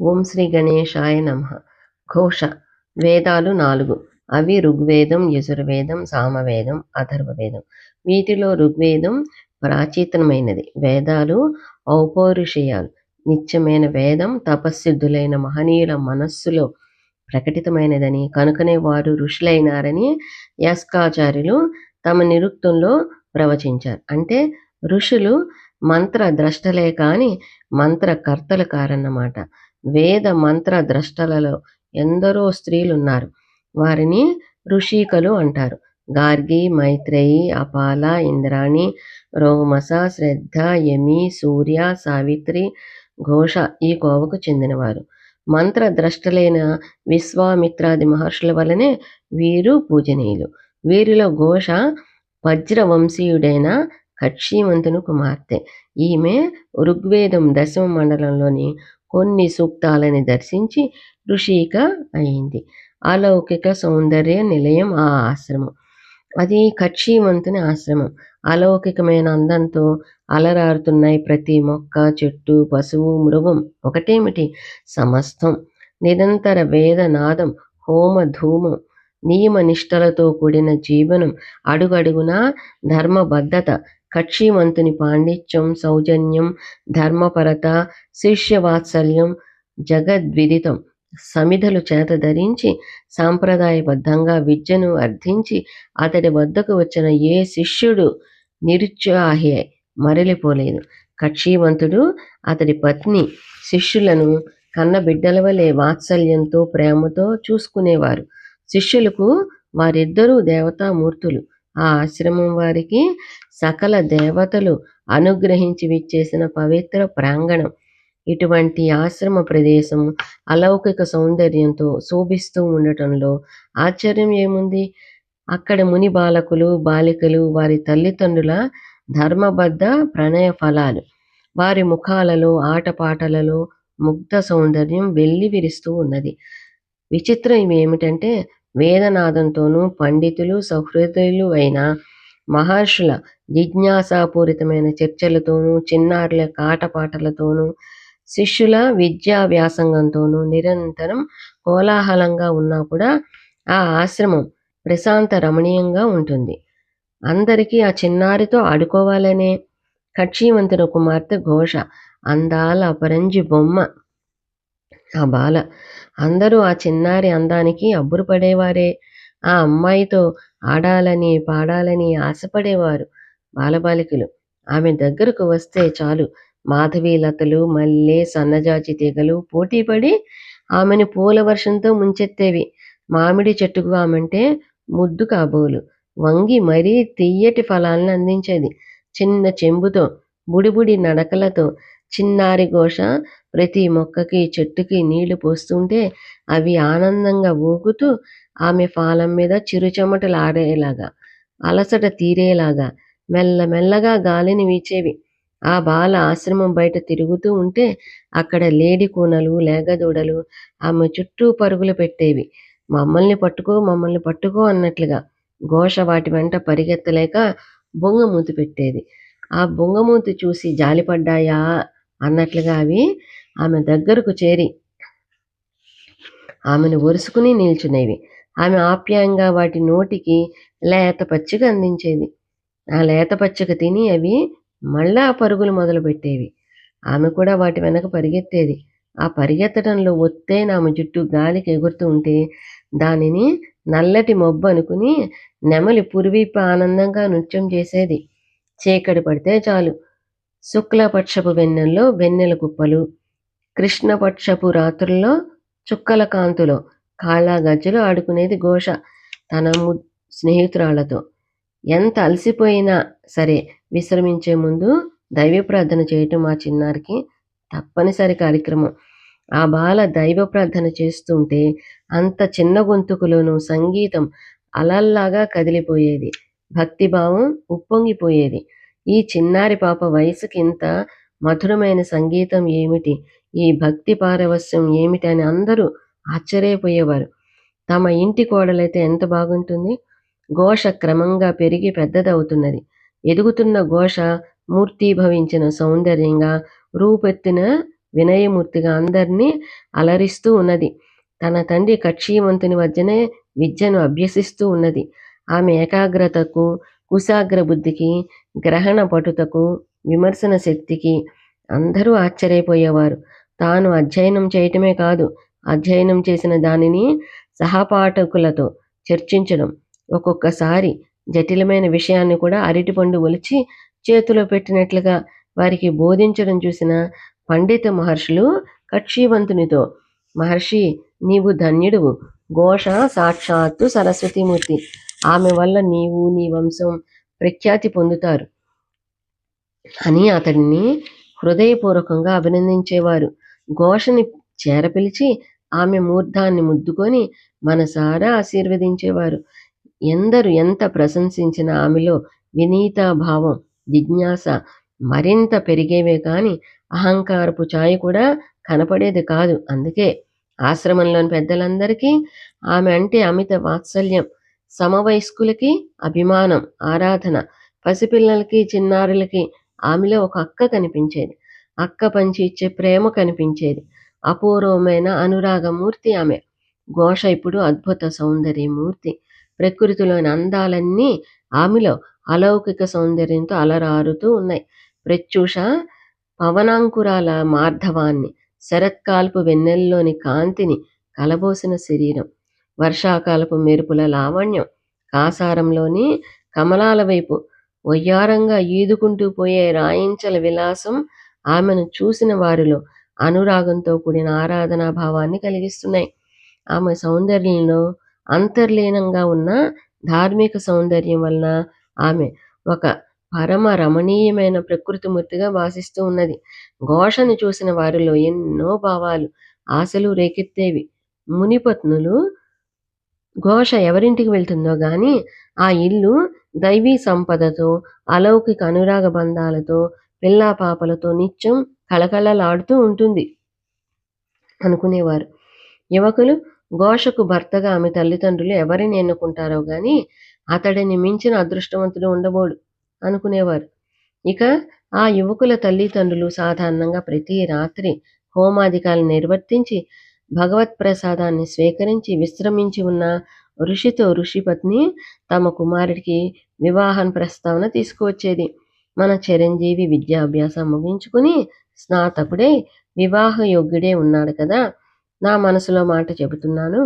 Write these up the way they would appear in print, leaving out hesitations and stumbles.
ఓం శ్రీ గణేశాయ నమః. ఘోష. వేదాలు 4. అవి ఋగ్వేదం, యజుర్వేదం, సామవేదం, అథర్వవేదం. వీటిలో ఋగ్వేదం ప్రాచీనమైనది. వేదాలు ఔపౌరుషేయాలు. నిత్యమైన వేదం తపస్సిద్ధులైన మహనీయుల మనస్సులో ప్రకటితమైనదని, కనుకనే వారు ఋషులైనారని యాస్కాచార్యులు తమ నిరుక్తంలో ప్రవచించారు. అంటే ఋషులు మంత్ర ద్రష్టలే కాని మంత్రకర్తలు కారన్నమాట. వేద మంత్ర ద్రష్టలలో ఎందరో స్త్రీలున్నారు. వారిని ఋషికలు అంటారు. గార్గి, మైత్రేయి, అపాల, ఇంద్రాణి, రోమస, శ్రద్ధ, యమి, సూర్య, సావిత్రి, ఘోష ఈ కోవకు చెందినవారు. మంత్ర ద్రష్టలైన విశ్వామిత్రాది మహర్షుల వలనే వీరు పూజనీయులు. వీరిలో ఘోష వజ్రవంశీయుడైన కక్షీమంతుని కుమార్తె. ఈమె ఋగ్వేదం 10వ మండలంలోని కొన్ని సూక్తాలని దర్శించి ఋషిక అయింది. అలౌకిక సౌందర్య నిలయం ఆ ఆశ్రమం. అది కక్షీమంతుని ఆశ్రమం. అలౌకికమైన అందంతో అలరారుతున్నాయి ప్రతి మొక్క, చెట్టు, పశువు, మృగం. ఒకటేమిటి, సమస్తం. నిరంతర వేదనాదం, హోమ ధూమం, నియమ నిష్టలతో కూడిన జీవనం, అడుగడుగునా ధర్మబద్ధత. కక్షీమంతుని పాండిత్యం, సౌజన్యం, ధర్మపరత, శిష్యవాత్సల్యం జగద్విదితం. సమిధలు చేత ధరించి సాంప్రదాయబద్ధంగా విద్యను అర్థించి అతడి వద్దకు వచ్చిన ఏ శిష్యుడు నిరుత్సాహి మరలిపోలేదు. కక్షీవంతుడు అతడి పత్ని శిష్యులను కన్నబిడ్డల వలె వాత్సల్యంతో ప్రేమతో చూసుకునేవారు. శిష్యులకు వారిద్దరూ దేవతామూర్తులు. ఆ ఆశ్రమం వారికి సకల దేవతలు అనుగ్రహించి విచ్చేసిన పవిత్ర ప్రాంగణం. ఇటువంటి ఆశ్రమ ప్రదేశం అలౌకిక సౌందర్యంతో శోభిస్తూ ఉండటంలో ఆశ్చర్యం ఏముంది? అక్కడ ముని బాలకులు, బాలికలు, వారి తల్లిదండ్రుల ధర్మబద్ధ ప్రణయ ఫలాలు. వారి ముఖాలలో, ఆటపాటలలో ముగ్ధ సౌందర్యం వెల్లి విరుస్తూ ఉన్నది. విచిత్రం ఏమిటంటే వేదనాదంతోనూ పండితులు, సహృదయులు అయిన మహర్షుల జిజ్ఞాసాపూరితమైన చర్చలతోనూ, చిన్నారుల కాటపాటలతోనూ, శిష్యుల విద్యా వ్యాసంగంతోనూ నిరంతరం కోలాహలంగా ఉన్నా కూడా ఆ ఆశ్రమం ప్రశాంత రమణీయంగా ఉంటుంది. అందరికీ ఆ చిన్నారితో ఆడుకోవాలనే. కక్షీవంతుని కుమార్తె ఘోష అందాల అపరంజి బొమ్మ. ఆ బాల. అందరూ ఆ చిన్నారి అందానికి అబ్బురపడేవారే. ఆ అమ్మాయితో ఆడాలని, పాడాలని ఆశపడేవారు బాలబాలికలు. ఆమె దగ్గరకు వస్తే చాలు మాధవీలతలు, మల్లె, సన్నజాజి తీగలు పోటీపడి ఆమెను పూల వర్షంతో ముంచెత్తేవి. మామిడి చెట్టుకు ఆమెంటే ముద్దు కాబోలు. వంగి మరీ తియ్యటి ఫలాలను అందించేది. చిన్న చెంబుతో, బుడిబుడి నడకలతో. చిన్నారి ఘోష ప్రతి మొక్కకి, చెట్టుకి నీళ్లు పోస్తుంటే అవి ఆనందంగా ఊగుతూ ఆమె ఫాలం మీద చిరుచెమటలు ఆరేలాగా, అలసట తీరేలాగా మెల్లమెల్లగా గాలిని వీచేవి. ఆ బాల ఆశ్రమం బయట తిరుగుతూ ఉంటే అక్కడ లేడి కూనలు, లేగదూడలు ఆమె చుట్టూ పరుగులు పెట్టేవి. మమ్మల్ని పట్టుకో, మమ్మల్ని పట్టుకో అన్నట్లుగా. ఘోష వాటి వెంట పరిగెత్తలేక బొంగమూతి పెట్టేది. ఆ బొంగమూతి చూసి జాలిపడ్డాయా అన్నట్లుగా అవి ఆమె దగ్గరకు చేరి ఆమెను ఒరుసుకుని నిల్చునేవి. ఆమె ఆప్యాయంగా వాటి నోటికి లేత పచ్చిక అందించేది. ఆ లేత పచ్చిక తిని అవి మళ్ళా పరుగులు మొదలుపెట్టేవి. ఆమె కూడా వాటి వెనక పరిగెత్తేది. ఆ పరిగెత్తడంలో ఒత్తైన ఆమె జుట్టు గాలికి ఎగురుతూ ఉంటే దానిని నల్లటి మబ్బు అనుకుని నెమలి పురివిప్ప ఆనందంగా నృత్యం చేసేది. చీకటి పడితే చాలు శుక్లపక్షపు వెన్నెల్లో వెన్నెల కుప్పలు, కృష్ణపక్షపు రాత్రుల్లో చుక్కల కాంతులో కాళ్ళ గజ్జలు ఆడుకునేది ఘోష తన స్నేహితురాళ్లతో. ఎంత అలసిపోయినా సరే విశ్రమించే ముందు దైవ ప్రార్థన చేయటం ఆ చిన్నారికి తప్పనిసరి కార్యక్రమం. ఆ బాల దైవ ప్రార్థన చేస్తుంటే అంత చిన్న గొంతుకులోనూ సంగీతం అలల్లాగా కదిలిపోయేది. భక్తిభావం ఉప్పొంగిపోయేది. ఈ చిన్నారి పాప వయసుకి ఇంత మధురమైన సంగీతం ఏమిటి, ఈ భక్తి పారవస్యం ఏమిటి అని అందరూ ఆశ్చర్యపోయేవారు. తమ ఇంటి కోడలైతే ఎంత బాగుంటుంది. ఘోష క్రమంగా పెరిగి పెద్దదవుతున్నది. ఎదుగుతున్న ఘోష మూర్తీభవించిన సౌందర్యంగా, రూపెత్తిన వినయమూర్తిగా అందరినీ అలరిస్తూ ఉన్నది. తన తండ్రి కక్షీవంతుని వద్దనే విద్యను అభ్యసిస్తూ ఉన్నది. ఆమె ఏకాగ్రతకు, కుశాగ్ర బుద్ధికి, గ్రహణ పటుతకు, విమర్శన శక్తికి అందరూ ఆశ్చర్యపోయేవారు. తాను అధ్యయనం చేయటమే కాదు, అధ్యయనం చేసిన దానిని సహపాఠకులతో చర్చించడం, ఒక్కొక్కసారి జటిలమైన విషయాన్ని కూడా అరటిపండు ఒలిచి చేతిలో పెట్టినట్లుగా వారికి బోధించడం చూసిన పండిత మహర్షులు కక్షీవంతునితో, మహర్షి, నీవు ధన్యుడువు. ఘోష సాక్షాత్తు సరస్వతీమూర్తి. ఆమె వల్ల నీవు, నీ వంశం ప్రఖ్యాతి పొందుతారు అని అతడిని హృదయపూర్వకంగా అభినందించేవారు. ఘోషని చేరపిలిచి ఆమె మూర్ధాన్ని ముద్దుకొని మనసారా ఆశీర్వదించేవారు. ఎందరు ఎంత ప్రశంసించిన ఆమెలో వినీతాభావం, జిజ్ఞాస మరింత పెరిగేవే కాని అహంకారపు ఛాయ కూడా కనపడేది కాదు. అందుకే ఆశ్రమంలోని పెద్దలందరికీ ఆమె అంటే అమిత వాత్సల్యం, సమవయస్కులకి అభిమానం, ఆరాధన, పసిపిల్లలకి చిన్నారులకి ఆమెలో ఒక అక్క కనిపించేది. అక్క పంచి ఇచ్చే ప్రేమ కనిపించేది. అపూర్వమైన అనురాగమూర్తి ఆమె. ఘోష ఇప్పుడు అద్భుత సౌందర్యమూర్తి. ప్రకృతిలోని అందాలన్నీ ఆమెలో అలౌకిక సౌందర్యంతో అలరారుతూ ఉన్నాయి. ప్రత్యూష పవనాంకురాల మార్ధవాన్ని, శరత్కాలపు వెన్నెల్లోని కాంతిని కలబోసిన శరీరం, వర్షాకాలపు మెరుపుల లావణ్యం, కాసారంలోని కమలాల వైపు వయ్యారంగా ఈదుకుంటూ పోయే రాయించల విలాసం ఆమెను చూసిన వారిలో అనురాగంతో కూడిన ఆరాధనా భావాన్ని కలిగిస్తున్నాయి. ఆమె సౌందర్యంలో అంతర్లీనంగా ఉన్న ధార్మిక సౌందర్యం వలన ఆమె ఒక పరమ రమణీయమైన ప్రకృతిమూర్తిగా భాసిస్తూ ఉన్నది. ఘోషను చూసిన వారిలో ఎన్నో భావాలు, ఆశలు రేకెత్తేవి. మునిపత్నులు ఘోష ఎవరింటికి వెళ్తుందో గాని ఆ ఇల్లు దైవీ సంపదతో, అలౌకిక అనురాగ బంధాలతో, పిల్లా పాపలతో నిత్యం కళకళలాడుతూ ఉంటుంది అనుకునేవారు. యువకులు ఘోషకు భర్తగా ఆమె తల్లిదండ్రులు ఎవరిని ఎన్నుకుంటారో గాని అతడిని మించిన అదృష్టవంతుడు ఉండబోడు అనుకునేవారు. ఇక ఆ యువకుల తల్లిదండ్రులు సాధారణంగా ప్రతి రాత్రి హోమాధికాలను నిర్వర్తించి భగవత్ ప్రసాదాన్ని స్వీకరించి విశ్రమించి ఉన్న ఋషితో ఋషిపత్ని తమ కుమారుడికి వివాహం ప్రస్తావన తీసుకువచ్చేది. మన చిరంజీవి విద్యాభ్యాసం ముగించుకుని స్నాతకుడై వివాహ యోగ్యుడే ఉన్నాడు కదా, నా మనసులో మాట చెబుతున్నాను.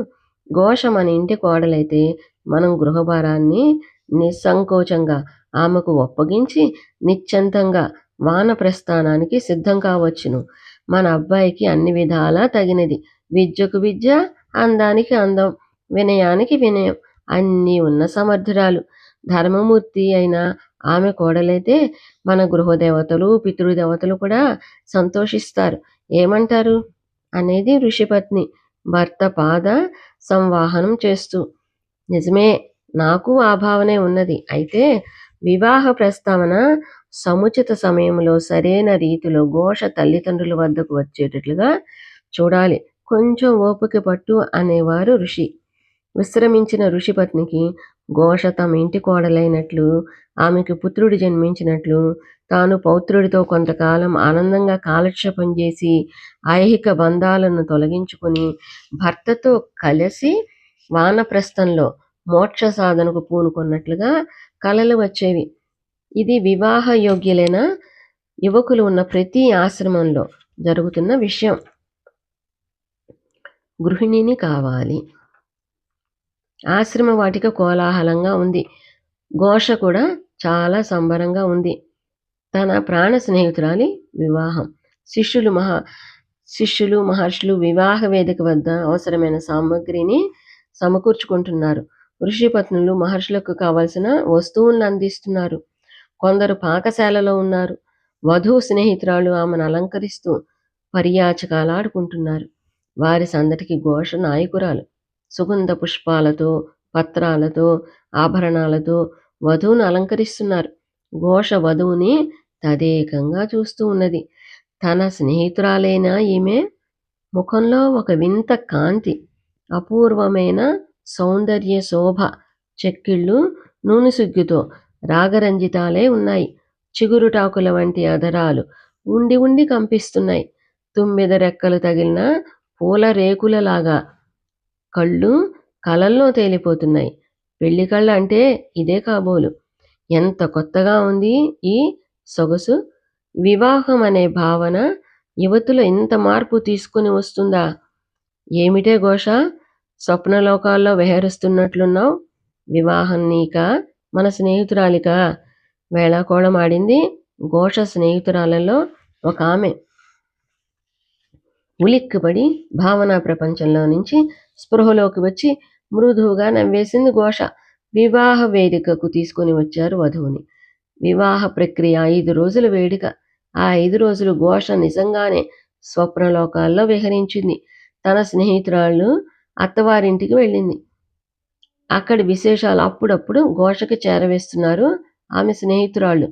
ఘోష మన ఇంటి కోడలైతే మనం గృహభారాన్ని నిస్సంకోచంగా ఆమెకు ఒప్పగించి నిశ్చంతంగా వానప్రస్థానానికి సిద్ధం కావచ్చును. మన అబ్బాయికి అన్ని విధాలా తగినది. విద్యకు విద్య, అందానికి అందం, వినయానికి వినయం అన్నీ ఉన్న సమర్థురాలు. ధర్మమూర్తి అయిన ఆమె కోడలైతే మన గృహదేవతలు, పితృదేవతలు కూడా సంతోషిస్తారు. ఏమంటారు అనేది ఋషిపత్ని భర్త పాద సంవాహనం చేస్తూ. నిజమే, నాకు ఆ భావనే ఉన్నది. అయితే వివాహ ప్రస్తావన సముచిత సమయంలో సరైన రీతిలో ఘోష తల్లిదండ్రుల వద్దకు వచ్చేటట్లుగా చూడాలి. కొంచెం ఓపిక పట్టు అనేవారు ఋషి. విశ్రమించిన ఋషిపత్నికి ఘోష తమ ఇంటి కోడలైనట్లు, ఆమెకు పుత్రుడు జన్మించినట్లు, తాను పౌత్రుడితో కొంతకాలం ఆనందంగా కాలక్షేపం చేసి ఐహిక బంధాలను తొలగించుకుని భర్తతో కలిసి వానప్రస్థంలో మోక్ష సాధనకు పూనుకున్నట్లుగా కలలు వచ్చేవి. ఇది వివాహ యోగ్యులైన యువకులు ఉన్న ప్రతి ఆశ్రమంలో జరుగుతున్న విషయం. గృహిణిని కావాలి. ఆశ్రమ వాటిక కోలాహలంగా ఉంది. ఘోష కూడా చాలా సంబరంగా ఉంది. తన ప్రాణ స్నేహితురాలి వివాహం. శిష్యులు మహర్షులు వివాహ వేదిక వద్ద అవసరమైన సామగ్రిని సమకూర్చుకుంటున్నారు. ఋషిపత్నులు మహర్షులకు కావలసిన వస్తువులను అందిస్తున్నారు. కొందరు పాకశాలలో ఉన్నారు. వధువు స్నేహితురాలు ఆమెను అలంకరిస్తూ పర్యాచకాలాడుకుంటున్నారు. వారి సందటికి ఘోష నాయకురాలు. సుగంధ పుష్పాలతో, పత్రాలతో, ఆభరణాలతో వధువును అలంకరిస్తున్నారు. ఘోష వధువుని తదేకంగా చూస్తూ ఉన్నది. తన స్నేహితురాలైన ఈమె ముఖంలో ఒక వింత కాంతి, అపూర్వమైన సౌందర్య శోభ, చెక్కిళ్ళు నూనె సుగ్గుతో రాగరంజితాలే ఉన్నాయి. చిగురుటాకుల వంటి అధరాలు ఉండి ఉండి కంపిస్తున్నాయి. తుమ్మెద రెక్కలు తగిలిన పూల రేకులలాగా కళ్ళు కలల్లో తేలిపోతున్నాయి. పెళ్లి కళ్ళ అంటే ఇదే కాబోలు. ఎంత కొత్తగా ఉంది ఈ సొగసు. వివాహం అనే భావన యువతిలో ఇంత మార్పు తీసుకుని వస్తుందా? ఏమిటే ఘోష, స్వప్నలోకాల్లో విహరిస్తున్నట్లున్నావు. వివాహం నీకా, మన స్నేహితురాలికా? వేళాకోళమాడింది ఘోష స్నేహితురాలలో ఒక ఆమె. ఉలిక్కిపడి భావనా ప్రపంచంలో నుంచి స్పృహలోకి వచ్చి మృదువుగా నవ్వేసింది ఘోష. వివాహ వేదికకు తీసుకుని వచ్చారు వధువుని. వివాహ ప్రక్రియ 5 రోజుల వేడుక. ఆ 5 రోజులు ఘోష నిజంగానే స్వప్నలోకాల్లో విహరించింది. తన స్నేహితురాళ్ళు అత్తవారింటికి వెళ్ళింది. అక్కడి విశేషాలు అప్పుడప్పుడు ఘోషకి చేరవేస్తున్నారు ఆమె స్నేహితురాళ్ళు.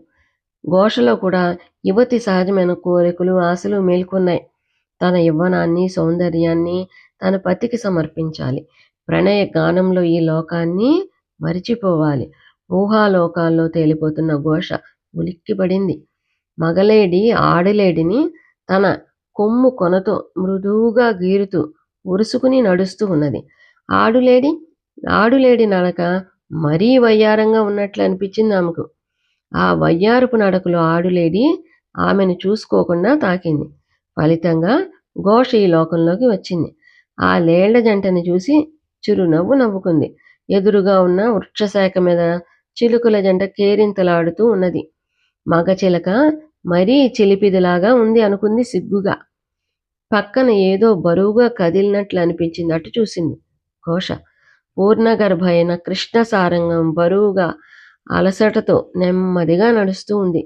ఘోషలో కూడా యువతి సహజమైన కోరికలు, ఆశలు మేల్కొన్నాయి. తన యవ్వనాన్ని, సౌందర్యాన్ని తన పతికి సమర్పించాలి. ప్రణయ గానంలో ఈ లోకాన్ని మరిచిపోవాలి. ఊహాలోకాల్లో తేలిపోతున్న ఘోష ఉలిక్కిపడింది. మగలేడి ఆడలేడిని తన కొమ్ము కొనతో మృదువుగా గీరుతూ ఉరుసుకుని నడుస్తూ ఉన్నది. ఆడులేడి నడక మరీ వయ్యారంగా ఉన్నట్లు అనిపించింది ఆమెకు. ఆ వయ్యారపు నడకలో ఆడులేడి ఆమెను చూసుకోకుండా తాకింది. ఫలితంగా ఘోష ఈ లోకంలోకి వచ్చింది. ఆ లేళ్ల జంటని చూసి చిరునవ్వు నవ్వుకుంది. ఎదురుగా ఉన్న వృక్షశాఖ మీద చిలుకల జంట కేరింతలాడుతూ ఉన్నది. మగ చిలక మరీ చిలిపిదిలాగా ఉంది అనుకుంది సిగ్గుగా. పక్కన ఏదో బరువుగా కదిలినట్లు అనిపించింది. అటు చూసింది ఘోష. పూర్ణగర్భ అయిన కృష్ణ సారంగం బరువుగా అలసటతో నెమ్మదిగా నడుస్తూ ఉంది.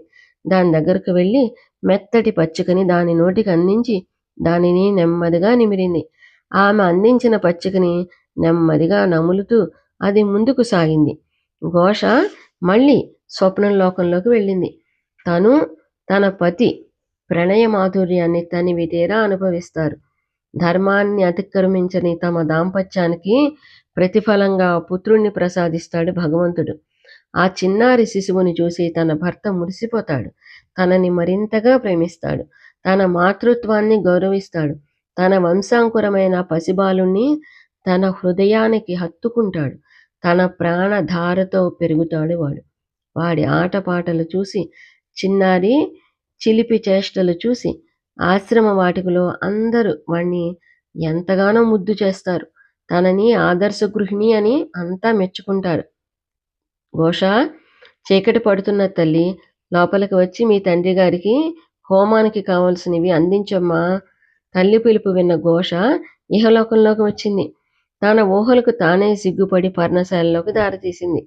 దాని దగ్గరకు వెళ్ళి మెత్తటి పచ్చికని దాని నోటికి అందించి దానిని నెమ్మదిగా నిమిరింది. ఆమె అందించిన పచ్చికని నెమ్మదిగా నములుతూ అది ముందుకు సాగింది. ఘోష మళ్ళీ స్వప్నంలోకంలోకి వెళ్ళింది. తను తన పతి ప్రణయ మాధుర్యాన్ని తనివి తీరా అనుభవిస్తారు. ధర్మాన్ని అతిక్రమించని తమ దాంపత్యానికి ప్రతిఫలంగా పుత్రుణ్ణి ప్రసాదిస్తాడు భగవంతుడు. ఆ చిన్నారి శిశువుని చూసి తన భర్త మురిసిపోతాడు. తనని మరింతగా ప్రేమిస్తాడు. తన మాతృత్వాన్ని గౌరవిస్తాడు. తన వంశాంకురమైన పసిబాలుణ్ణి తన హృదయానికి హత్తుకుంటాడు. తన ప్రాణధారతో పెరుగుతాడు వాడు. వాడి ఆటపాటలు చూసి, చిన్నారి చిలిపి చేష్టలు చూసి ఆశ్రమ వాటికలో అందరూ వాణ్ణి ఎంతగానో ముద్దు చేస్తారు. తనని ఆదర్శ గృహిణి అని అంతా మెచ్చుకుంటారు. ఘోష, చీకటి పడుతున్న తల్లి, లోపలికి వచ్చి మీ తండ్రి గారికి హోమానికి కావలసినవి అందించమ్మా. తల్లి పిలుపు విన్న ఘోష ఇహలోకంలోకి వచ్చింది. తన ఊహలకు తానే సిగ్గుపడి పర్ణశాలలోకి దారితీసింది.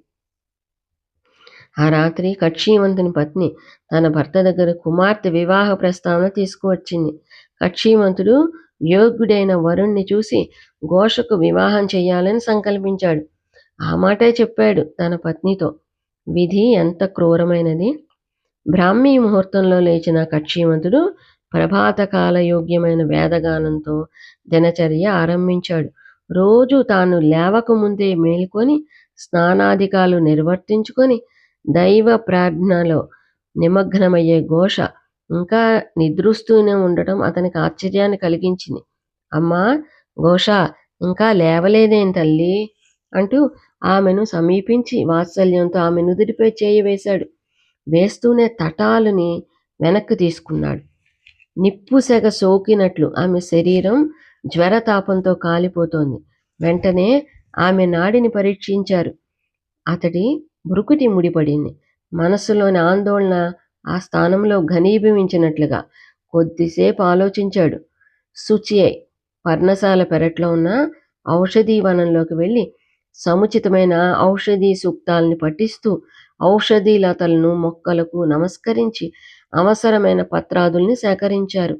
ఆ రాత్రి కక్షీమంతుని పత్ని తన భర్త దగ్గర కుమార్తె వివాహ ప్రస్తావన తీసుకువచ్చింది. కక్షీమంతుడు యోగ్యుడైన వరుణ్ణి చూసి ఘోషకు వివాహం చెయ్యాలని సంకల్పించాడు. ఆ మాటే చెప్పాడు తన పత్నితో. విధి ఎంత క్రూరమైనది. బ్రాహ్మీ ముహూర్తంలో లేచిన కక్షీమంతుడు ప్రభాతకాల యోగ్యమైన వేదగానంతో దినచర్య ఆరంభించాడు. రోజు తాను లేవకముందే మేల్కొని స్నానాధికాలు నిర్వర్తించుకొని దైవ ప్రార్థనలో నిమగ్నమయ్యే ఘోష ఇంకా నిద్రిస్తూనే ఉండటం అతనికి ఆశ్చర్యాన్ని కలిగించింది. అమ్మా ఘోష, ఇంకా లేవలేదేం తల్లి అంటూ ఆమెను సమీపించి వాత్సల్యంతో ఆమె నుదుటిపై చేయి వేశాడు. వేస్తూనే తటాలుని వెనక్కి తీసుకున్నాడు. నిప్పు సెగ సోకినట్లు ఆమె శరీరం జ్వరతాపంతో కాలిపోతోంది. వెంటనే ఆమె నాడిని పరీక్షించారు. అతడి భృకుటి ముడిపడింది. మనస్సులోని ఆందోళన ఆ స్థానంలో ఘనీభవించినట్లుగా కొద్దిసేపు ఆలోచించాడు. శుచి అయి పర్ణశాల పెరట్లో ఉన్న ఔషధీ వనంలోకి వెళ్ళి సముచితమైన ఔషధీ సూక్తాల్ని పఠిస్తూ ఔషధీ లతలను మొక్కలకు నమస్కరించి అవసరమైన పత్రాదుల్ని సేకరించారు.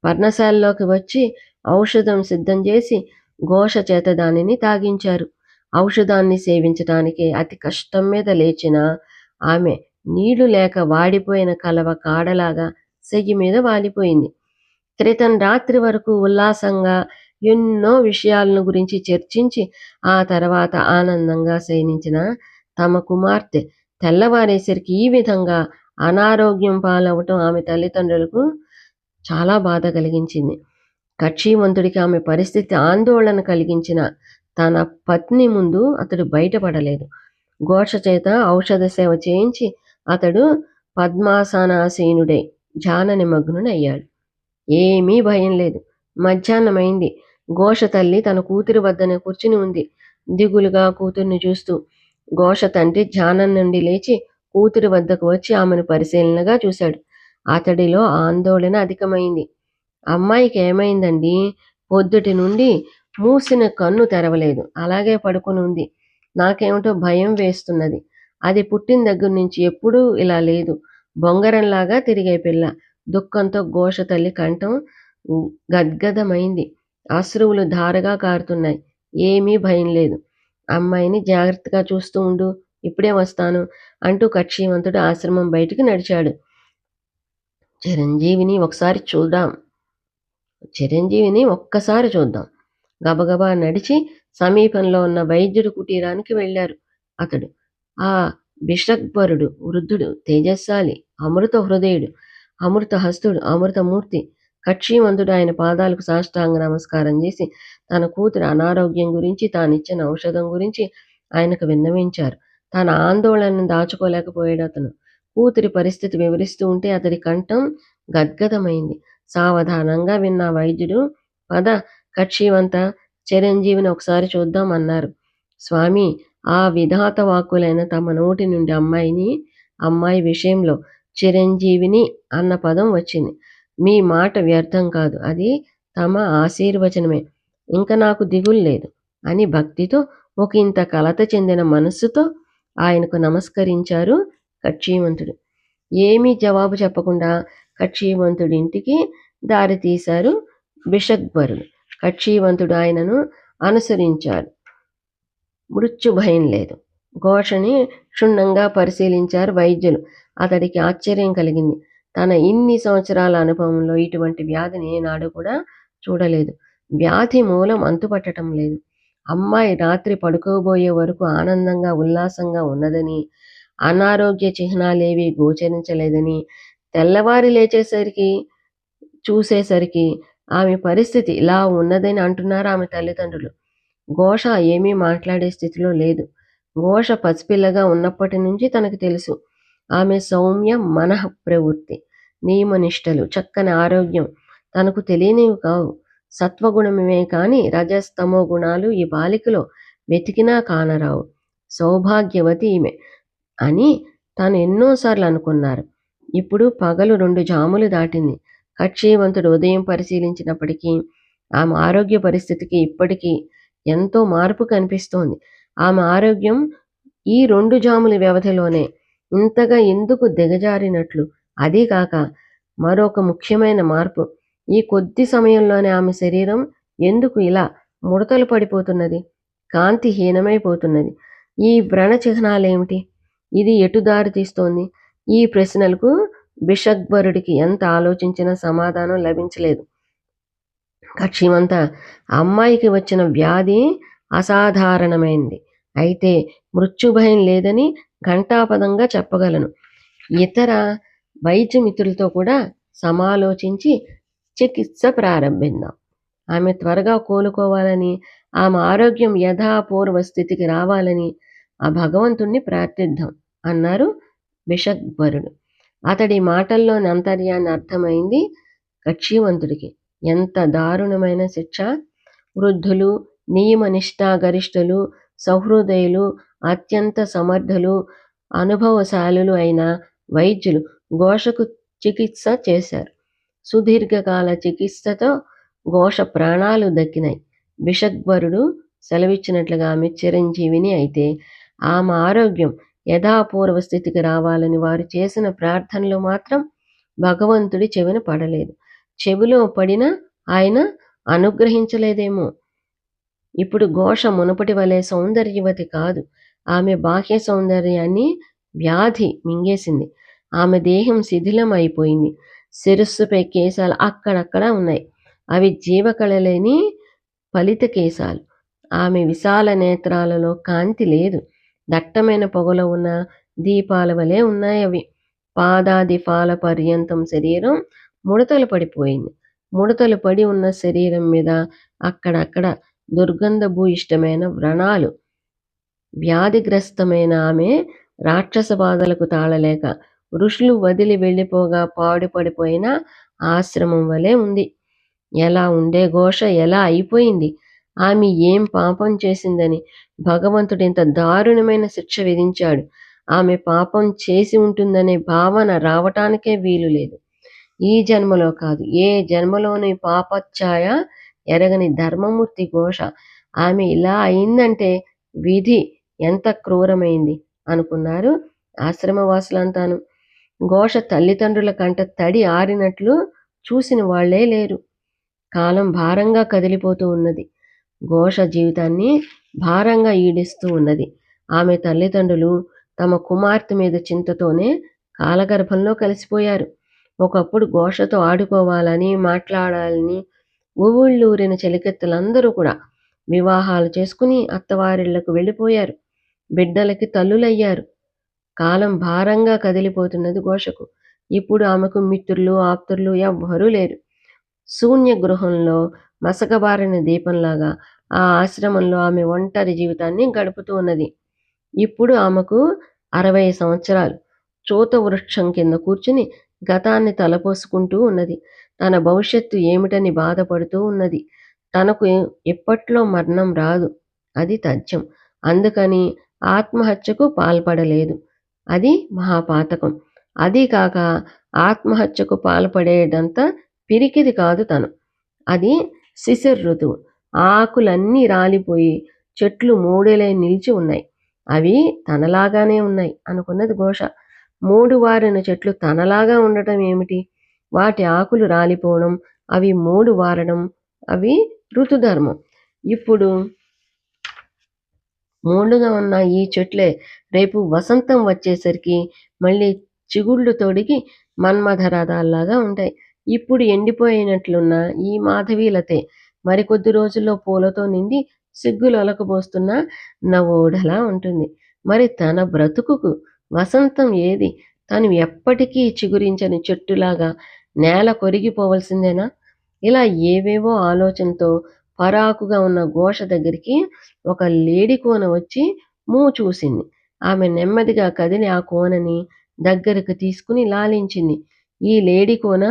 పర్ణశాలలోకి వచ్చి ఔషధం సిద్ధం చేసి ఘోష చేత దానిని తాగించారు. ఔషధాన్ని సేవించటానికి అతి కష్టం మీద లేచిన ఆమె నీళ్లు లేక వాడిపోయిన కలవ కాడలాగా సెగి మీద వాలిపోయింది. క్రితం రాత్రి వరకు ఉల్లాసంగా ఎన్నో విషయాలను గురించి చర్చించి ఆ తర్వాత ఆనందంగా శయనించిన తమ కుమార్తె తెల్లవారేసరికి ఈ విధంగా అనారోగ్యం పాలవటం ఆమె తల్లిదండ్రులకు చాలా బాధ కలిగించింది. కక్షీవంతుడికి ఆమె పరిస్థితి ఆందోళన కలిగించిన తన పత్ని ముందు అతడు బయటపడలేదు. ఘోష చేత ఔషధ సేవ చేయించి అతడు పద్మాసనాసీనుడై ధ్యాన నిమగ్నుడయ్యాడు. ఏమీ భయం లేదు. మధ్యాహ్నమైంది. ఘోష తల్లి తన కూతురి వద్దనే కూర్చుని ఉంది. దిగులుగా కూతుర్ని చూస్తూ. ఘోష తండ్రి ధ్యానం నుండి లేచి కూతురి వద్దకు వచ్చి ఆమెను పరిశీలనగా చూశాడు. అతడిలో ఆందోళన అధికమైంది. అమ్మాయికి ఏమైందండి? పొద్దుటి నుండి మూసిన కన్ను తెరవలేదు. అలాగే పడుకుని ఉంది. నాకేమిటో భయం వేస్తున్నది. అది పుట్టిన దగ్గర నుంచి ఎప్పుడూ ఇలా లేదు. బొంగరంలాగా తిరిగే పిల్ల. దుఃఖంతో ఘోష తల్లి కంఠం గద్గదమైంది. అశ్రువులు ధారగా కారుతున్నాయి. ఏమీ భయం లేదు. అమ్మాయిని జాగ్రత్తగా చూస్తూ ఉండు. ఇప్పుడే వస్తాను అంటూ కక్షీవంతుడు ఆశ్రమం బయటికి నడిచాడు. చిరంజీవిని ఒక్కసారి చూద్దాం. గబగబా నడిచి సమీపంలో ఉన్న వైద్యుడి కుటీరానికి వెళ్ళారు అతడు. ఆ బిషగ్వరుడు వృద్ధుడు, తేజస్శాలి, అమృత హృదయుడు, అమృత హస్తుడు, అమృతమూర్తి. కక్షీవంతుడు ఆయన పాదాలకు సాష్టాంగ నమస్కారం చేసి తన కూతురు అనారోగ్యం గురించి, తానిచ్చిన ఔషధం గురించి ఆయనకు విన్నవించారు. తన ఆందోళనను దాచుకోలేకపోయాడు అతను. కూతురి పరిస్థితి వివరిస్తూ ఉంటే అతడి కంఠం గద్గదమైంది. సావధానంగా విన్న వైద్యుడు, పద కక్షీవంత, చిరంజీవిని ఒకసారి చూద్దాం అన్నారు. స్వామి, ఆ విధాత వాక్కులైన తమ నోటి నుండి అమ్మాయి విషయంలో చిరంజీవిని అన్న పదం వచ్చింది. మీ మాట వ్యర్థం కాదు. అది తమ ఆశీర్వచనమే. ఇంక నాకు దిగులు లేదు అని భక్తితో ఒక ఇంత కలత చెందిన మనస్సుతో ఆయనకు నమస్కరించారు కక్షీవంతుడు. ఏమీ జవాబు చెప్పకుండా కక్షీవంతుడింటికి దారి తీశారు బిషగ్వరుడు. కక్షీవంతుడు ఆయనను అనుసరించారు. మృత్యు భయం లేదు. ఘోషని క్షుణ్ణంగా పరిశీలించారు వైద్యులు. అతడికి ఆశ్చర్యం కలిగింది. తన ఇన్ని సంవత్సరాల అనుభవంలో ఇటువంటి వ్యాధిని ఏనాడు కూడా చూడలేదు. వ్యాధి మూలం అంతుపట్టడం లేదు. అమ్మాయి రాత్రి పడుకోబోయే వరకు ఆనందంగా ఉల్లాసంగా ఉన్నదని, అనారోగ్య చిహ్నాలేవి గోచరించలేదని, తెల్లవారి చూసేసరికి ఆమె పరిస్థితి ఇలా ఉన్నదని అంటున్నారు ఆమె తల్లిదండ్రులు. ఘోష ఏమీ మాట్లాడే స్థితిలో లేదు. ఘోష పసిపిల్లగా ఉన్నప్పటి నుంచి తనకు తెలుసు. ఆమె సౌమ్య మనః ప్రవృత్తి, నియమనిష్టలు, చక్కని ఆరోగ్యం తనకు తెలియనివి కావు. సత్వగుణమే కాని రజస్తమో గుణాలు ఈ బాలికలో వెతికినా కానరావు. సౌభాగ్యవతి ఈమె అని తాను ఎన్నోసార్లు అనుకున్నారు. ఇప్పుడు పగలు 2 జాములు దాటింది. కక్షీవంతుడు ఉదయం పరిశీలించినప్పటికీ ఆమె ఆరోగ్య పరిస్థితికి ఇప్పటికీ ఎంతో మార్పు కనిపిస్తోంది. ఆమె ఆరోగ్యం ఈ 2 జాముల వ్యవధిలోనే ఇంతగా ఎందుకు దిగజారినట్లు? అదీ కాక మరొక ముఖ్యమైన మార్పు, ఈ కొద్ది సమయంలోనే ఆమె శరీరం ఎందుకు ఇలా ముడతలు పడిపోతున్నది, కాంతి హీనమైపోతున్నది? ఈ వ్రణ చిహ్నాలేమిటి? ఇది ఎటు దారి తీస్తోంది? ఈ ప్రశ్నలకు బిషగ్వరుడికి ఎంత ఆలోచించినా సమాధానం లభించలేదు. కక్షిమంత, అమ్మాయికి వచ్చిన వ్యాధి అసాధారణమైంది. అయితే మృత్యుభయం లేదని ఘంటాపదంగా చెప్పగలను. ఇతర వైద్య మిత్రులతో కూడా సమాలోచించి చికిత్స ప్రారంభిద్దాం. ఆమె త్వరగా కోలుకోవాలని, ఆమె ఆరోగ్యం యథాపూర్వ స్థితికి రావాలని ఆ భగవంతుణ్ణి ప్రార్థిద్దాం అన్నారు బిషగ్వరుడు. అతడి మాటల్లోని అంతర్యాన్ని అర్థమైంది కక్షీవంతుడికి. ఎంత దారుణమైన శిక్ష! వృద్ధులు, నియమనిష్టాగరిష్ఠులు, సహృదయులు, అత్యంత సమర్థులు, అనుభవశాలులు అయిన వైద్యులు ఘోషకు చికిత్స చేశారు. సుదీర్ఘకాల చికిత్సతో ఘోష ప్రాణాలు దక్కినాయి. బిషగ్వరుడు సెలవిచ్చినట్లుగా ఆమె చిరంజీవిని అయితే ఆమె ఆరోగ్యం యథాపూర్వ స్థితికి రావాలని వారు చేసిన ప్రార్థనలు మాత్రం భగవంతుడి చెవిన పడలేదు. చెవిలో పడినా ఆయన అనుగ్రహించలేదేమో. ఇప్పుడు ఘోష మునుపటి వలె సౌందర్యవతి కాదు. ఆమె బాహ్య సౌందర్యాన్ని వ్యాధి మింగేసింది. ఆమె దేహం శిథిలం అయిపోయింది. శిరస్సుపై కేశాలు అక్కడక్కడ ఉన్నాయి. అవి జీవకళలేని ఫలిత కేశాలు. ఆమె విశాల నేత్రాలలో కాంతి లేదు. దట్టమైన పొగలో ఉన్న దీపాల వలె ఉన్నాయి అవి. పాదాది ఫాల పర్యంతం శరీరం ముడతలు పడిపోయింది. ముడతలు పడి ఉన్న శరీరం మీద అక్కడక్కడ దుర్గంధభూయిష్టమైన వ్రణాలు. వ్యాధిగ్రస్తమైన ఆమె రాక్షస బాధలకు తాళలేక ఋషులు వదిలి వెళ్ళిపోగా పాడుపడిపోయిన ఆశ్రమం వలె ఉంది. ఎలా ఉండే ఘోష ఎలా అయిపోయింది. ఆమె ఏం పాపం చేసిందని భగవంతుడు ఇంత దారుణమైన శిక్ష విధించాడు. ఆమె పాపం చేసి ఉంటుందనే భావన రావటానికే వీలు లేదు. ఈ జన్మలో కాదు, ఏ జన్మలోని పాపఛాయ ఎరగని ధర్మమూర్తి ఘోష. ఆమె ఇలా అయిందంటే విధి ఎంత క్రూరమైంది అనుకున్నారు ఆశ్రమవాసులంతాను. ఘోష తల్లిదండ్రుల కంట తడి ఆరినట్లు చూసిన వాళ్లే లేరు. కాలం భారంగా కదిలిపోతూ ఉన్నది. ఘోష జీవితాన్ని భారంగా ఈడిస్తూ ఉన్నది. ఆమె తల్లిదండ్రులు తమ కుమార్తె మీద చింతతోనే కాలగర్భంలో కలిసిపోయారు. ఒకప్పుడు ఘోషతో ఆడుకోవాలని, మాట్లాడాలని ఊళ్ళూరిన చెలికెత్తలందరూ కూడా వివాహాలు చేసుకుని అత్తవారిళ్లకు వెళ్ళిపోయారు. బిడ్డలకి తల్లులయ్యారు. కాలం భారంగా కదిలిపోతున్నది ఘోషకు. ఇప్పుడు ఆమెకు మిత్రులు, ఆప్తులు ఎవ్వరూ లేరు. శూన్య గృహంలో మసకబారిన దీపంలాగా ఆ ఆశ్రమంలో ఆమె ఒంటరి జీవితాన్ని గడుపుతూ ఉన్నది. ఇప్పుడు ఆమెకు 60 సంవత్సరాలు. చూత వృక్షం కింద కూర్చుని గతాన్ని తలపోసుకుంటూ ఉన్నది. తన భవిష్యత్తు ఏమిటని బాధపడుతూ ఉన్నది. తనకు ఇప్పట్లో మరణం రాదు, అది తథ్యం. అందుకని ఆత్మహత్యకు పాల్పడలేదు. అది మహాపాతకం. అది కాక ఆత్మహత్యకు పాల్పడేదంతా పిరికిది కాదు తను. అది శిశిర ఋతువు. ఆకులన్నీ రాలిపోయి చెట్లు మూడేలై నిలిచి ఉన్నాయి. అవి తనలాగానే ఉన్నాయి అనుకున్నది ఘోష. మూడు వారిన చెట్లు తనలాగా ఉండటం ఏమిటి? వాటి ఆకులు రాలిపోవడం, అవి మూడు వారడం, అవి ఋతుధర్మం. ఇప్పుడు మూడుగా ఉన్న ఈ చెట్లే రేపు వసంతం వచ్చేసరికి మళ్ళీ చిగుళ్ళు తొడిగి మన్మథరథాల్లాగా ఉంటాయి. ఇప్పుడు ఎండిపోయినట్లున్న ఈ మాధవీలతే మరికొద్ది రోజుల్లో పూలతో నిండి సిగ్గులు ఒలకబోస్తున్న నవోఢలా ఉంటుంది. మరి తన బ్రతుకుకు వసంతం ఏది? తను ఎప్పటికీ చిగురించని చెట్టులాగా నేల కొరిగిపోవలసిందేనా? ఇలా ఏవేవో ఆలోచనతో పరాకుగా ఉన్న ఘోష దగ్గరికి ఒక లేడి కోన వచ్చి చూసింది. ఆమె నెమ్మదిగా కదిలి ఆ కోనని దగ్గరకు తీసుకుని లాలించింది. ఈ లేడి కోన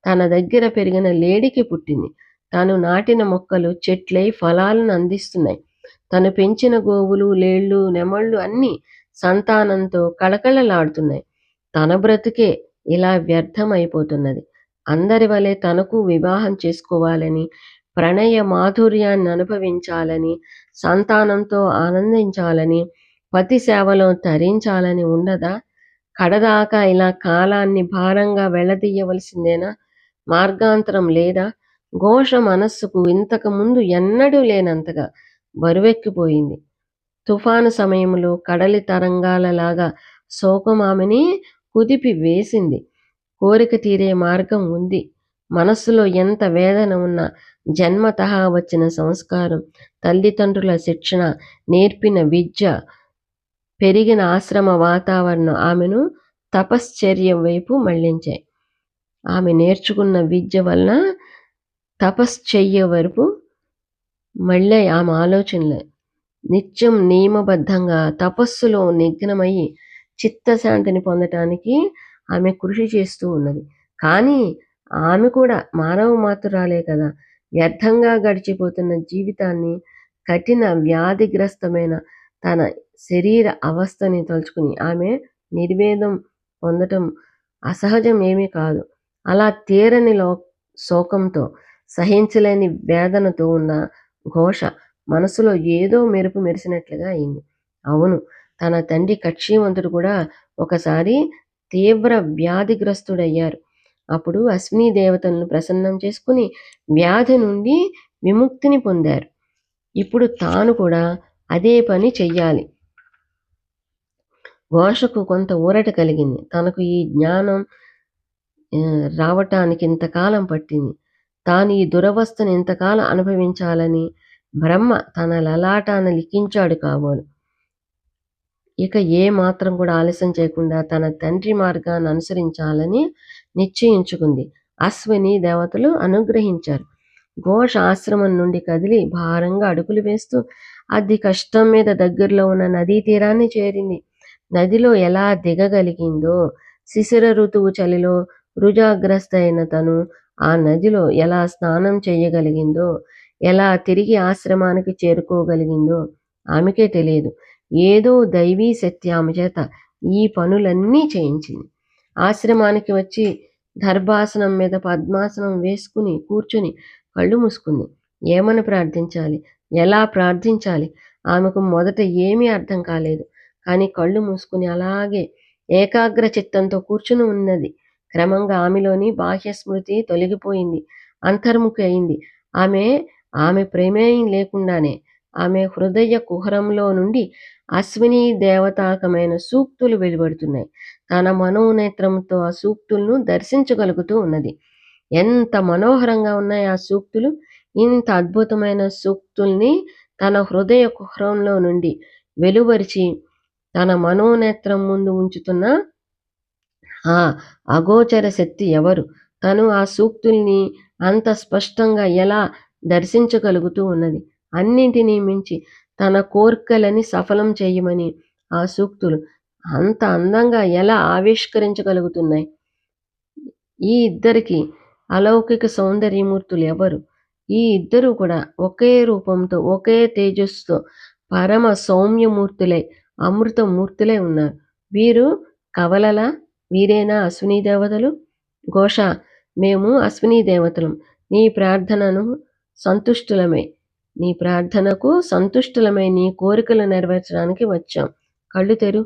తన దగ్గర పెరిగిన లేడికి పుట్టింది. తను నాటిన మొక్కలు చెట్లై ఫలాలను అందిస్తున్నాయి. తను పెంచిన గోవులు, లేళ్ళు, నెమళ్ళు అన్నీ సంతానంతో కళకళలాడుతున్నాయి. తన బ్రతుకే ఇలా వ్యర్థం అయిపోతున్నది. అందరి వలె తనకు వివాహం చేసుకోవాలని, ప్రణయ మాధుర్యాన్ని అనుభవించాలని, సంతానంతో ఆనందించాలని, పతి సేవలో తరించాలని ఉండదా? కడదాకా ఇలా కాలాన్ని భారంగా వెళ్ళదీయవలసిందేనా? మార్గాంతరం లేదా? ఘోష మనస్సుకు ఇంతకు ముందు ఎన్నడూ లేనంతగా బరువెక్కిపోయింది. తుఫాను సమయంలో కడలి తరంగాలలాగా శోకం ఆమెని కుదిపి వేసింది. కోరిక తీరే మార్గం ఉంది. మనస్సులో ఎంత వేదన ఉన్నా జన్మతః వచ్చిన సంస్కారం, తల్లిదండ్రుల శిక్షణ, నేర్పిన విద్య, పెరిగిన ఆశ్రమ వాతావరణం ఆమెను తపశ్చర్య వైపు మళ్లించాయి. ఆమె నేర్చుకున్న విద్య వలన తపశ్చర్య వైపు మళ్ళీ ఆమె ఆలోచనలే. నిత్యం నియమబద్ధంగా తపస్సులో నిఘ్నమయ్యి చిత్తశాంతిని పొందటానికి ఆమె కృషి చేస్తూ ఉన్నది. కానీ ఆమె కూడా మానవ మాతురాలే కదా. వ్యర్థంగా గడిచిపోతున్న జీవితాన్ని, కఠిన వ్యాధిగ్రస్తమైన తన శరీర అవస్థని తలుచుకుని ఆమె నిర్వేదం పొందటం అసహజం ఏమీ కాదు. అలా తీరని శోకంతో, సహించలేని వేదనతో ఉన్న ఘోష మనసులో ఏదో మెరుపు మెరిసినట్లుగా అయింది. అవును, తన తండ్రి కక్షీవంతుడు కూడా ఒకసారి తీవ్ర వ్యాధిగ్రస్తుడయ్యారు. అప్పుడు అశ్విని దేవతలను ప్రసన్నం చేసుకుని వ్యాధి నుండి విముక్తిని పొందారు. ఇప్పుడు తాను కూడా అదే పని చెయ్యాలి. ఘోషకు కొంత ఊరట కలిగింది. తనకు ఈ జ్ఞానం రావటానికి ఇంతకాలం పట్టింది. తాను ఈ దురవస్థను ఇంతకాలం అనుభవించాలని బ్రహ్మ తన లలాటాన లిఖించాడు కాబోలు. ఇక ఏ మాత్రం కూడా ఆలస్యం చేయకుండా తన తండ్రి మార్గాన్ని అనుసరించాలని నిశ్చయించుకుంది. అశ్విని దేవతలు అనుగ్రహించారు. ఘోష ఆశ్రమం నుండి కదిలి భారంగా అడుగులు వేస్తూ అతి కష్టం మీద దగ్గరలో ఉన్న నదీ తీరాన్ని చేరింది. నదిలో ఎలా దిగగలిగిందో, శిశిర ఋతువు చలిలో రుజాగ్రస్త అయిన తను ఆ నదిలో ఎలా స్నానం చేయగలిగిందో, ఎలా తిరిగి ఆశ్రమానికి చేరుకోగలిగిందో ఆమెకే తెలియదు. ఏదో దైవీ శక్తి ఆమె చేత ఈ పనులన్నీ చేయించింది. ఆశ్రమానికి వచ్చి దర్భాసనం మీద పద్మాసనం వేసుకుని కూర్చుని కళ్ళు మూసుకుంది. ఏమని ప్రార్థించాలి, ఎలా ప్రార్థించాలి ఆమెకు మొదట ఏమీ అర్థం కాలేదు. కానీ కళ్ళు మూసుకుని అలాగే ఏకాగ్ర చిత్తంతో కూర్చుని ఉన్నది. క్రమంగా ఆమెలోని బాహ్య స్మృతి తొలగిపోయింది, అంతర్ముఖి అయింది. ఆమె ప్రమేయం లేకుండానే ఆమె హృదయ కుహరంలో నుండి అశ్విని దేవతాకమైన సూక్తులు వెలువడుతున్నాయి. తన మనోనేత్రంతో ఆ సూక్తులను దర్శించగలుగుతూ ఉన్నది. ఎంత మనోహరంగా ఉన్నాయి ఆ సూక్తులు! ఇంత అద్భుతమైన సూక్తుల్ని తన హృదయ కుహరంలో నుండి వెలువరిచి తన మనోనేత్రం ముందు ఉంచుతున్న ఆ అగోచర శక్తి ఎవరు? తను ఆ సూక్తుల్ని అంత స్పష్టంగా ఎలా దర్శించగలుగుతూ ఉన్నది? అన్నింటినీ మించి తన కోర్కెలని సఫలం చేయమని ఆ సూక్తులు అంత అందంగా ఎలా ఆవిష్కరించగలుగుతున్నాయి? ఈ ఇద్దరికి అలౌకిక సౌందర్యమూర్తులు ఎవరు? ఈ ఇద్దరు కూడా ఒకే రూపంతో, ఒకే తేజస్సుతో పరమ సౌమ్యమూర్తులై, అమృతమూర్తులై ఉన్నారు. వీరు కవలలా? వీరేనా అశ్విని దేవతలు? ఘోష, మేము అశ్విని దేవతలం. నీ ప్రార్థనకు సంతుష్టులమై నీ కోరికలు నెరవేర్చడానికి వచ్చాం. కళ్ళు తెరు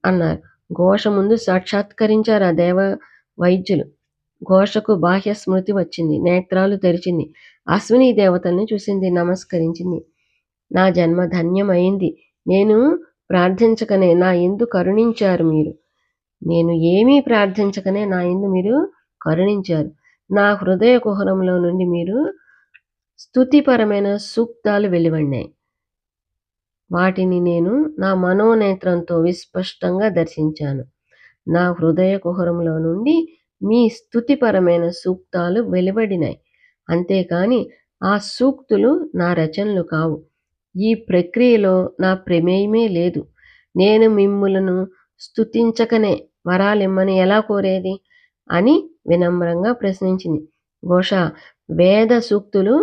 అన్నారు. ఘోష ముందు సాక్షాత్కరించారు ఆ దేవ వైద్యులు. ఘోషకు బాహ్య స్మృతి వచ్చింది, నేత్రాలు తెరిచింది, అశ్విని దేవతల్ని చూసింది, నమస్కరించింది. నా జన్మ ధన్యమైంది. నేను ప్రార్థించకనే నా యందు కరుణించారు మీరు. నేను ఏమీ ప్రార్థించకనే నా యందు మీరు కరుణించారు. నా హృదయ కుహరంలో నుండి మీరు స్తుతిపరమైన సూక్తాలు వెలువడినాయి. వాటిని నేను నా మనోనేత్రంతో విస్పష్టంగా దర్శించాను. నా హృదయ కుహరంలో నుండి మీ స్తుతిపరమైన సూక్తాలు వెలువడినాయి. అంతేకాని ఆ సూక్తులు నా రచనలు కావు. ఈ ప్రక్రియలో నా ప్రమేయమే లేదు. నేను మిమ్ములను స్తుతించకనే వరాలిమ్మని ఎలా కోరేది అని వినమ్రంగా ప్రశ్నించింది. ఘోష, వేద సూక్తులు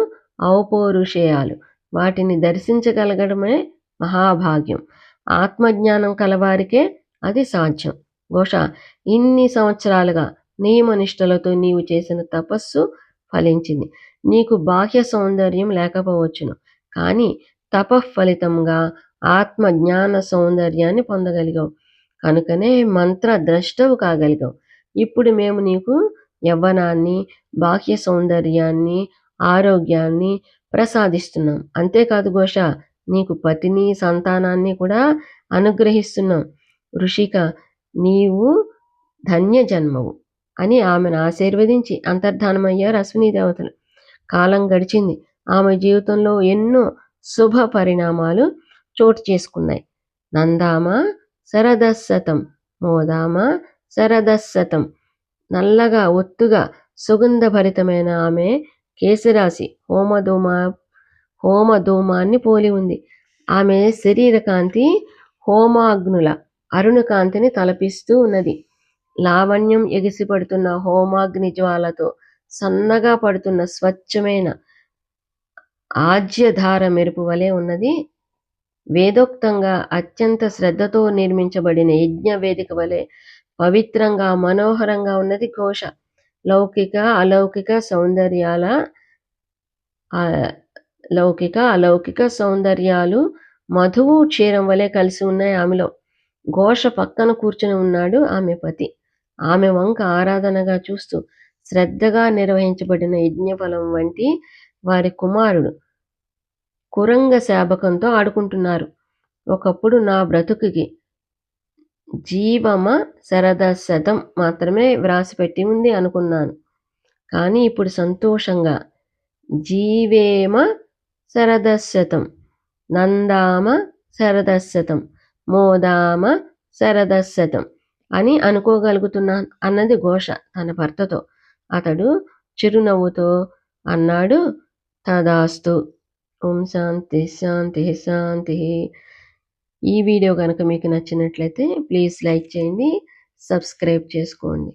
ఔపౌరుషేయాలు. వాటిని దర్శించగలగడమే మహాభాగ్యం. ఆత్మజ్ఞానం కలవారికే అది సాధ్యం. ఘోష, ఇన్ని సంవత్సరాలుగా నియమనిష్టలతో నీవు చేసిన తపస్సు ఫలించింది. నీకు బాహ్య సౌందర్యం లేకపోవచ్చును, కానీ తపఃఫలితంగా ఆత్మ జ్ఞాన సౌందర్యాన్ని పొందగలిగావు. కనుకనే మంత్ర ద్రష్టవు కాగలిగావు. ఇప్పుడు మేము నీకు యవ్వనాన్ని, బాహ్య సౌందర్యాన్ని, ఆరోగ్యాన్ని ప్రసాదిస్తున్నాం. అంతేకాదు ఘోష, నీకు పతిని, సంతానాన్ని కూడా అనుగ్రహిస్తున్నాం. ఋషిక, నీవు ధన్య జన్మవు అని ఆమెను ఆశీర్వదించి అంతర్ధానమయ్యారు అశ్విని దేవతలు. కాలం గడిచింది. ఆమె జీవితంలో ఎన్నో శుభ పరిణామాలు చోటు చేసుకున్నాయి. నందామ శరదశతం, మోదామ శరదశతం. నల్లగా ఒత్తుగా సుగంధభరితమైన ఆమె కేశరాశి హోమధూమాన్ని పోలి ఉంది. ఆమె శరీర కాంతి హోమాగ్నుల అరుణ కాంతిని తలపిస్తూ ఉన్నది. లావణ్యం ఎగిసిపడుతున్న హోమాగ్ని జ్వాలతో సన్నగా పడుతున్న స్వచ్ఛమైన ఆజ్యధార మెరుపు వలె ఉన్నది. వేదోక్తంగా అత్యంత శ్రద్ధతో నిర్మించబడిన యజ్ఞ వేదిక వలె పవిత్రంగా, మనోహరంగా ఉన్నది ఘోష. లౌకిక అలౌకిక సౌందర్యాలు మధువు క్షీరం వలె కలిసి ఉన్నాయి ఆమెలో. ఘోష పక్కన కూర్చుని ఉన్నాడు ఆమె పతి. ఆమె వంక ఆరాధనగా చూస్తూ శ్రద్ధగా నిర్వహించబడిన యజ్ఞఫలం వంటి వారి కుమారుడు కురంగ శాబకంతో ఆడుకుంటున్నారు. ఒకప్పుడు నా బ్రతుకుకి జీవమ శరదశతం మాత్రమే వ్రాసిపెట్టి ఉంది అనుకున్నాను. కానీ ఇప్పుడు సంతోషంగా జీవేమ శరదశతం, నందామ శరదశతం, మోదామ శరదశతం అని అనుకోగలుగుతున్నాను అన్నది ఘోష తన భర్తతో. అతడు చిరునవ్వుతో అన్నాడు, తదాస్తు. ఓం శాంతి శాంతి శాంతి. ఈ వీడియో గనక మీకు నచ్చినట్లయితే ప్లీజ్ లైక్ చేయండి, సబ్స్క్రైబ్ చేసుకోండి.